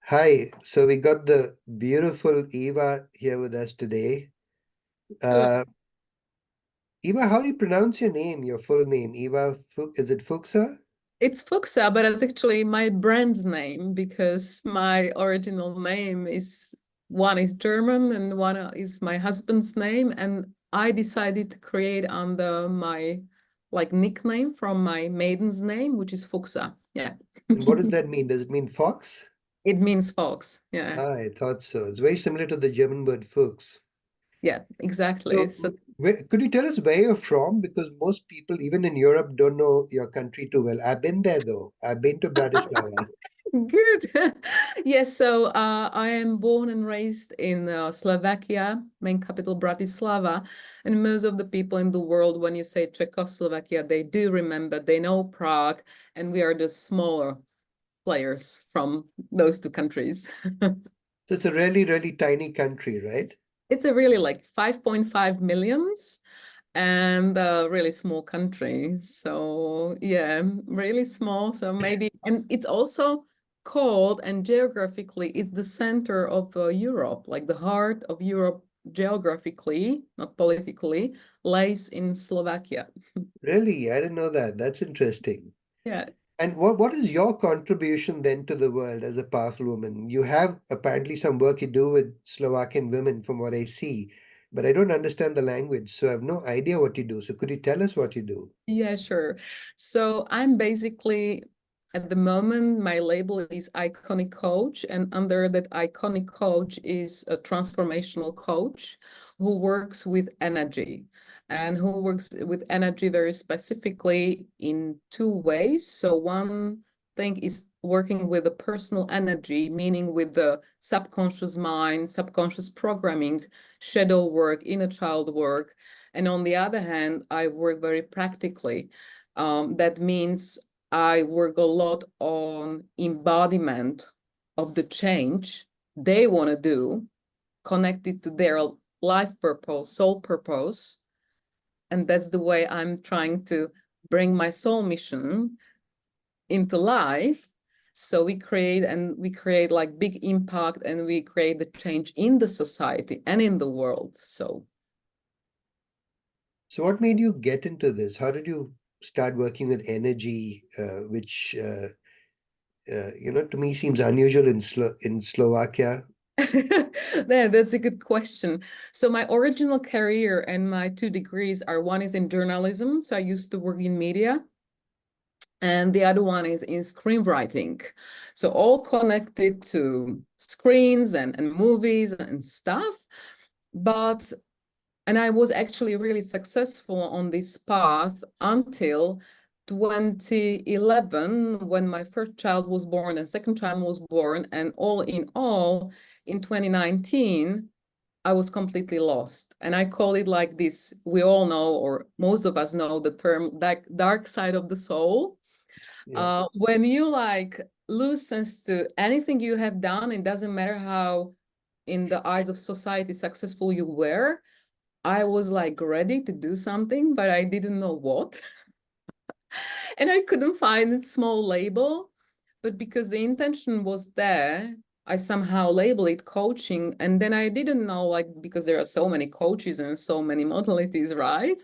Hi, so we got the beautiful Eva here with us today. Hello. Uh, Eva, how do you pronounce your name, your full name? Is it Fuxa? It's Fuxa, but it's actually my brand's name because my original name is one is German and one is my husband's name. And I decided to create under my nickname from my maiden's name, which is Fuxa. Yeah. And what does that mean? Does it mean fox? It means fox. Yeah. Ah, I thought so. It's very similar to the German word Fuchs. Yeah, exactly. So, So could you tell us where you're from? Because most people, even in Europe, don't know your country too well. I've been there though. I've been to Bratislava. good. Yes, so I am born and raised in Slovakia, main capital Bratislava, and most of the people in the world, when you say Czechoslovakia, they do remember, they know Prague, and we are the smaller players from those two countries. So it's a really, really tiny country, right? It's a really 5.5 millions and a really small country. So yeah, really small. So maybe, and it's also called, and geographically, it's the center of Europe, like the heart of Europe geographically, not politically, lies in Slovakia. Really? I didn't know that. That's interesting. Yeah. And what is your contribution then to the world as a powerful woman? You have apparently some work you do with Slovakian women from what I see, but I don't understand the language, so I have no idea what you do. So could you tell us what you do? Yeah, sure. So I'm basically, at the moment, my label is Iconic Coach, and under that Iconic Coach is a transformational coach who works with energy and who works with energy very specifically in two ways. So one thing is working with the personal energy, meaning with the subconscious mind, subconscious programming, shadow work, inner child work. And on the other hand, I work very practically. That means I work a lot on embodiment of the change they want to do, connected to their life purpose, soul purpose. And that's the way I'm trying to bring my soul mission into life. So we create like big impact, and we create the change in the society and in the world. So So what made you get into this? How did you start working with energy, which to me seems unusual in Slovakia? Yeah, that's a good question. So my original career and my two degrees are, one is in journalism, so I used to work in media, and the other one is in screenwriting. So all connected to screens and movies and stuff. But and I was actually really successful on this path until 2011, when my first child was born and second child was born. And all in all, in 2019, I was completely lost. And I call it like this. We all know, or most of us know, the term dark side of the soul. Yeah. When you lose sense to anything you have done, it doesn't matter how in the eyes of society successful you were. I was ready to do something, but I didn't know what. And I couldn't find a small label. But because the intention was there, I somehow labeled it coaching. And then I didn't know, because there are so many coaches and so many modalities, right?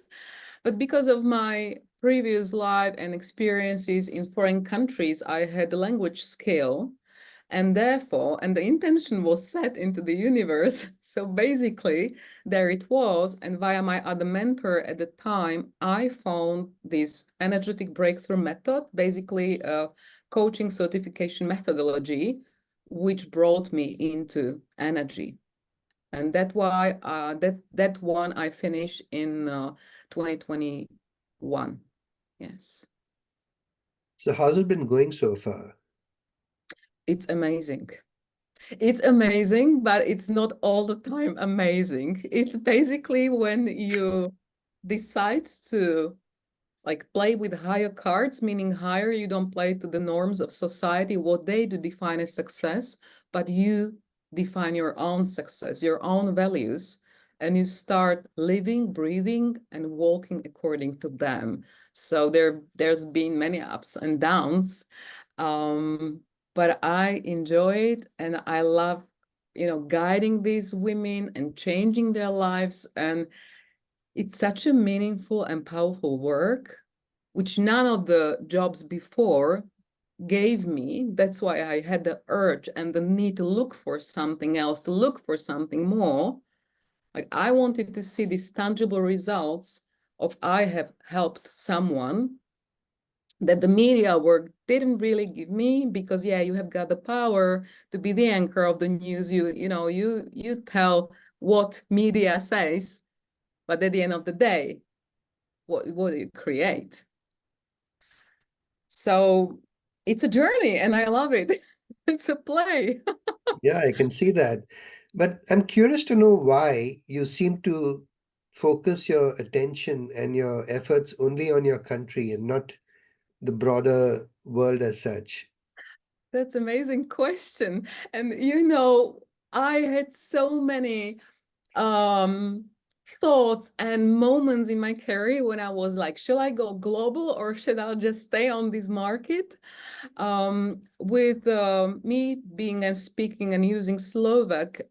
But because of my previous life and experiences in foreign countries, I had the language skill, and therefore, and the intention was set into the universe. So basically, there it was. And via my other mentor at the time, I found this energetic breakthrough method, basically a coaching certification methodology, which brought me into energy. And that one I finished in 2021. Yes. So how's it been going so far? It's amazing. It's amazing, but it's not all the time amazing. It's basically when you decide to play with higher cards, meaning higher, you don't play to the norms of society, what they do define as success, but you define your own success, your own values, and you start living, breathing, and walking according to them. So there's been many ups and downs. Um, but I enjoy it, and I love, guiding these women and changing their lives. And it's such a meaningful and powerful work, which none of the jobs before gave me. That's why I had the urge and the need to look for something else, to look for something more. Like, I wanted to see these tangible results of I have helped someone that the media work didn't really give me, because yeah, you have got the power to be the anchor of the news. You tell what media says, but at the end of the day, what do you create? So it's a journey and I love it. It's a play. Yeah, I can see that. But I'm curious to know why you seem to focus your attention and your efforts only on your country and not the broader world as such. That's amazing question. And I had so many um thoughts and moments in my career when I was like, shall I go global or should I just stay on this market? With me being and speaking and using Slovak,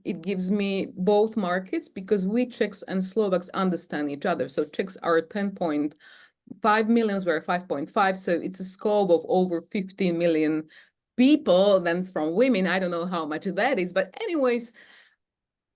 it gives me both markets, because we Czechs and Slovaks understand each other. So Czechs are 10.5 million, we're 5.5. So it's a scope of over 15 million people. Then from women, I don't know how much that is. But anyways,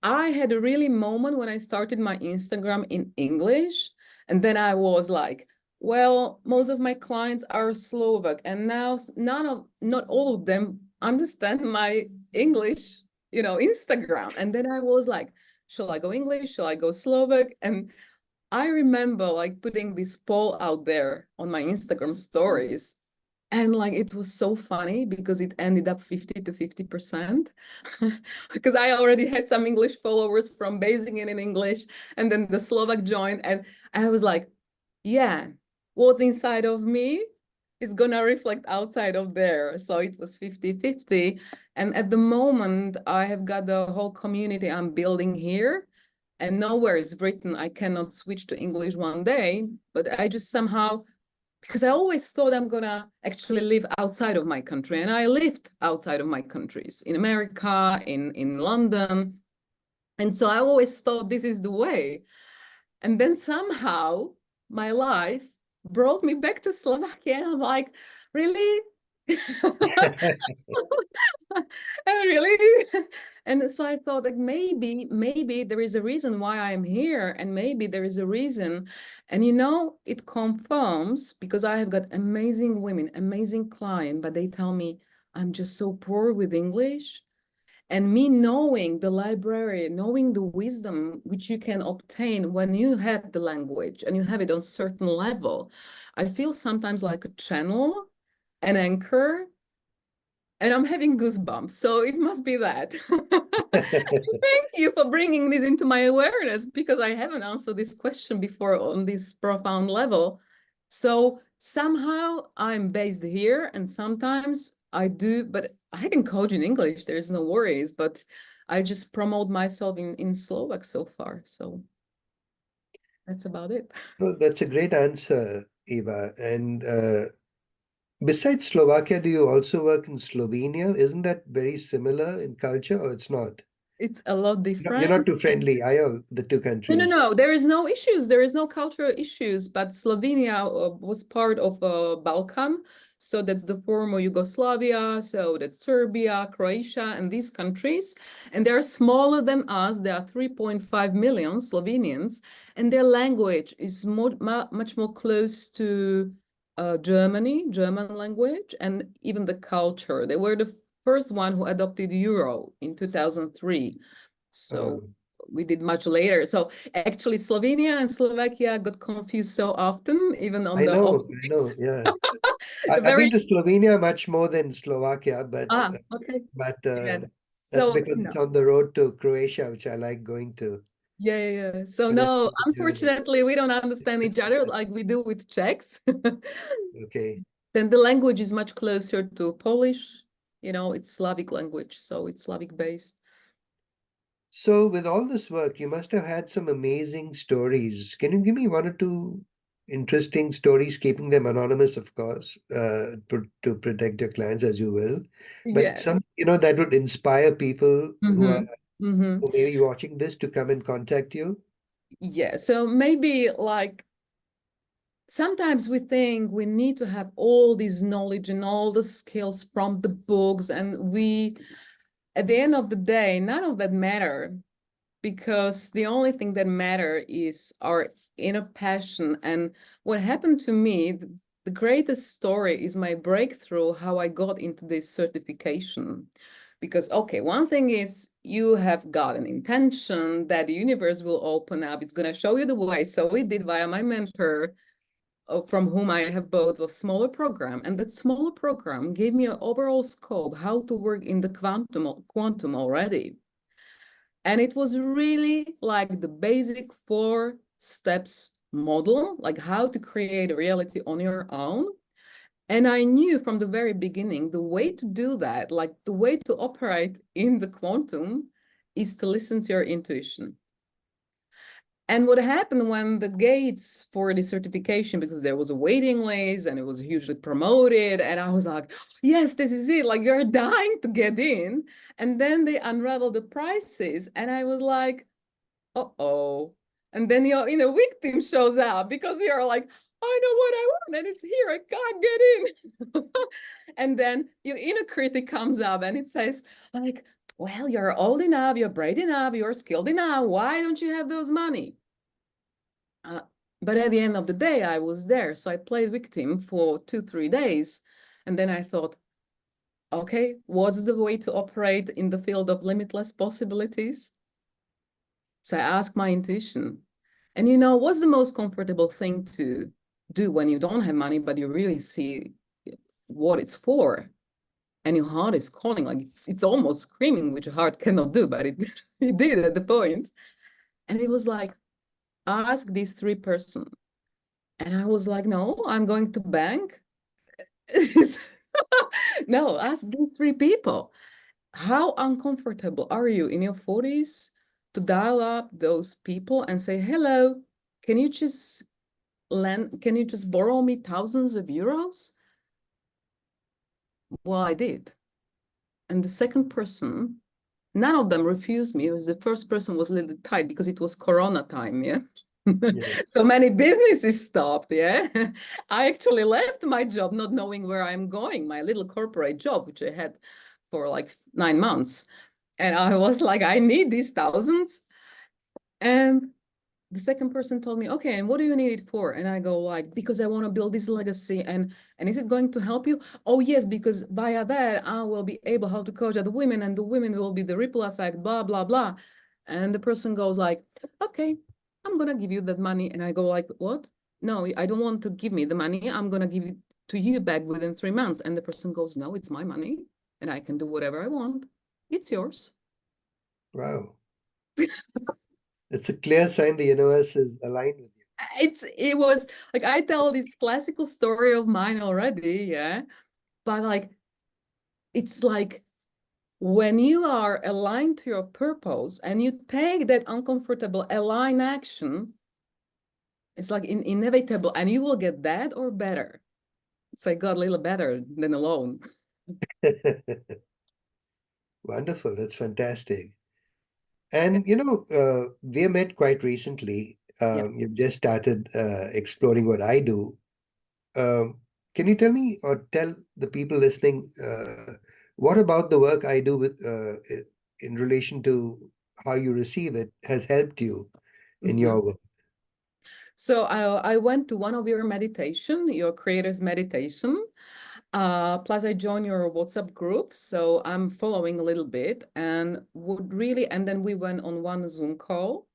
I had a really moment when I started my Instagram in English. And then I was like, well, most of my clients are Slovak, and now not all of them understand my English, Instagram. And then I was like, shall I go English? Shall I go Slovak? And I remember like putting this poll out there on my Instagram stories. And like it was so funny because it ended up 50 to 50%. Because I already had some English followers from basing it in English. And then the Slovak joined. And I was like, yeah, what's inside of me is gonna reflect outside of there. So it was 50-50. And at the moment, I have got the whole community I'm building here, and nowhere is written I cannot switch to English one day, but I just somehow, because I always thought I'm gonna actually live outside of my country, and I lived outside of my countries, in America, in London. And so I always thought this is the way. And then somehow my life brought me back to Slovakia. And I'm like, really? Really? And so I thought like maybe there is a reason why I'm here, and maybe there is a reason. And it confirms, because I have got amazing women, amazing clients, but they tell me I'm just so poor with English. And me knowing the library, knowing the wisdom which you can obtain when you have the language and you have it on certain level, I feel sometimes like a channel, an anchor, and I'm having goosebumps. So it must be that. Thank you for bringing this into my awareness, because I haven't answered this question before on this profound level. So somehow I'm based here, and sometimes I do, but I can coach in English. There's no worries, but I just promote myself in Slovak so far. So that's about it. So that's a great answer, Eva. And besides Slovakia, do you also work in Slovenia? Isn't that very similar in culture, or it's not? It's a lot You're different. not too friendly, are you, the two No, no, countries? no. There is no issues. There is no cultural issues. But Slovenia was part of Balkan, so that's the former Yugoslavia. So that's Serbia, Croatia, and these countries. And they're smaller than us. There are 3.5 million Slovenians, and their language is much more close to German language, and even the culture. They were the first one who adopted Euro in 2003. So Um, we did much later. So actually, Slovenia and Slovakia got confused so often, even on the I know, Olympics. yeah. I've Very been to Slovenia much more than Slovakia, okay. but Yeah. that's So because no. it's on the road to Croatia, which I like going to. Yeah. So But it's no, still a journey. unfortunately, we don't understand each other like we do with Czechs. Okay. Then the language is much closer to Polish. It's Slavic language, so it's Slavic based. So with all this work, you must have had some amazing stories. Can you give me one or two interesting stories, keeping them anonymous, of course, to protect your clients as you will. But Yeah. some, that would inspire people Mm-hmm. Mm-hmm. who may be watching this to come and contact you. Yeah. So maybe like sometimes we think we need to have all this knowledge and all the skills from the books, and at the end of the day, none of that matter, because the only thing that matter is our inner passion. And what happened to me, the greatest story is my breakthrough, how I got into this certification. Because, okay, one thing is you have got an intention that the universe will open up, it's going to show you the way. So it did via my mentor, from whom I have bought a smaller program. And that smaller program gave me an overall scope how to work in the quantum already. And it was really like the basic 4 steps model, like how to create a reality on your own. And I knew from the very beginning, the way to do that, like the way to operate in the quantum, is to listen to your intuition. And what happened when the gates for the certification, because there was a waiting list and it was hugely promoted, and I was like, yes, this is it. Like you're dying to get in. And then they unraveled the prices, and I was like, uh-oh. And then your inner victim shows up because you're like, I know what I want and it's here. I can't get in. And then your inner critic comes up and it says, like, well, you're old enough, you're bright enough, you're skilled enough. Why don't you have those money? Uh, but at the end of the day, I was there. So I played victim for 2, 3 days. And then I thought, okay, what's the way to operate in the field of limitless possibilities? So I asked my intuition. And what's the most comfortable thing to do when you don't have money, but you really see what it's for? And your heart is calling, like it's almost screaming, which your heart cannot do, but it, it did at the point. And it was like, ask these 3 persons. And I was like, no, I'm going to bank. No, ask these 3 people. How uncomfortable are you in your 40s to dial up those people and say, hello, can you just can you just borrow me thousands of euros? Well, I did. And the second person, none of them refused me. It was the first person was a little tight because it was Corona time, yeah? Yeah. So many businesses stopped, yeah? I actually left my job not knowing where I'm going, my little corporate job, which I had for like 9 months. And I was like, I need these thousands. And the second person told me, okay, and what do you need it for? And I go like, because I want to build this legacy. And is it going to help you? Oh, yes, because via that, I will be able how to coach other women, and the women will be the ripple effect, blah, blah, blah. And the person goes like, okay, I'm going to give you that money. And I go like, what? No, I don't want to give me the money. I'm going to give it to you back within 3 months. And the person goes, no, it's my money and I can do whatever I want. It's yours. Wow. It's a clear sign the universe is aligned with you. It was like I tell this classical story of mine already, yeah. But like it's like when you are aligned to your purpose and you take that uncomfortable align action, it's like inevitable, and you will get that or better. It's like got a little better than alone. Wonderful. That's fantastic. And we met quite recently. Yeah. You've just started exploring what I do. Um, can you tell me or tell the people listening what about the work I do in relation to how you receive it has helped you in Mhm. your work? So I went to one of your meditation, your creator's meditation. Plus I joined your WhatsApp group. So I'm following a little bit and would really, and then we went on one Zoom call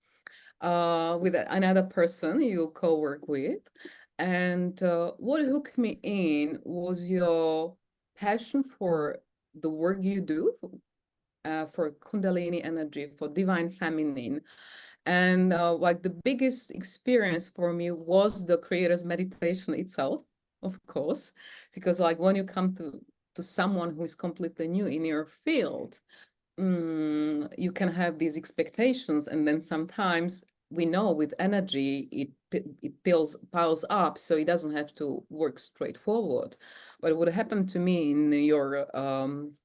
with another person you co-work with. And what hooked me in was your passion for the work you do, for Kundalini energy, for divine feminine. And like the biggest experience for me was the creator's meditation itself, of course, because like when you come to someone who is completely new in your field, you can have these expectations, and then sometimes we know with energy, it piles up, so it doesn't have to work straightforward. But what happened to me in your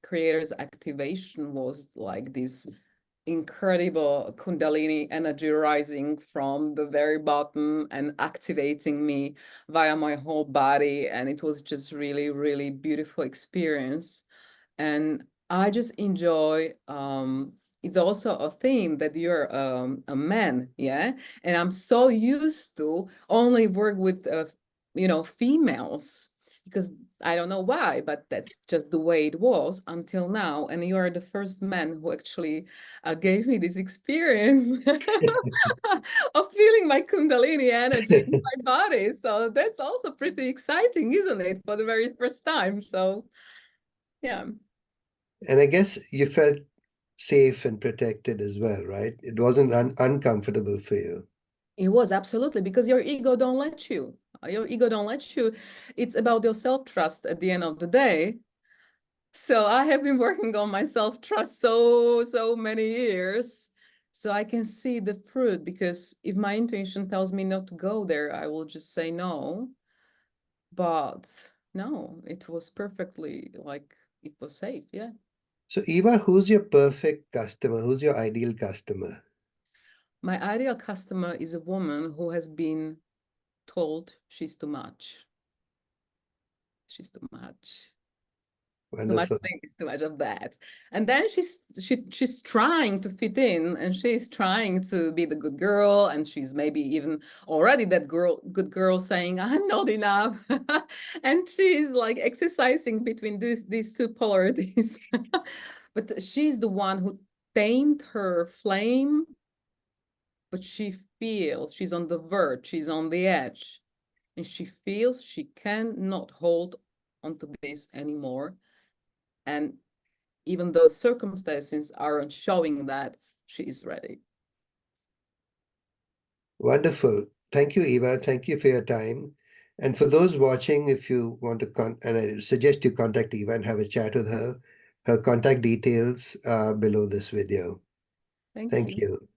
creator's activation was like this incredible Kundalini energy rising from the very bottom and activating me via my whole body. And it was just really, really beautiful experience. And I just enjoy, it's also a theme that you're a man, yeah? And I'm so used to only work with, females because I don't know why, but that's just the way it was until now. And you are the first man who actually gave me this experience of feeling my Kundalini energy in my body. So that's also pretty exciting, isn't it? For the very first time. So, yeah. And I guess you felt safe and protected as well, right? It wasn't uncomfortable for you. It was absolutely because your ego don't let you. Your ego don't let you. It's about your self-trust at the end of the day. So I have been working on my self-trust so many years. So I can see the fruit because if my intuition tells me not to go there, I will just say no. But no, it was perfectly like it was safe. Yeah. So, Eva, who's your perfect customer? Who's your ideal customer? My ideal customer is a woman who has been told she's too much. She's too much. Too much Wonderful. things, too much of that. And then she's trying to fit in and she's trying to be the good girl, and she's maybe even already that good girl saying, I'm not enough. And she's like exercising between these two polarities. But she's the one who tamed her flame, but she feels she's on the verge, she's on the edge, and she feels she cannot hold onto this anymore. And even though circumstances aren't showing that, she is ready. Wonderful. Thank you, Eva. Thank you for your time. And for those watching, if you want to and I suggest you contact Eva and have a chat with her. Her contact details are below this video. Thank Thank you. you.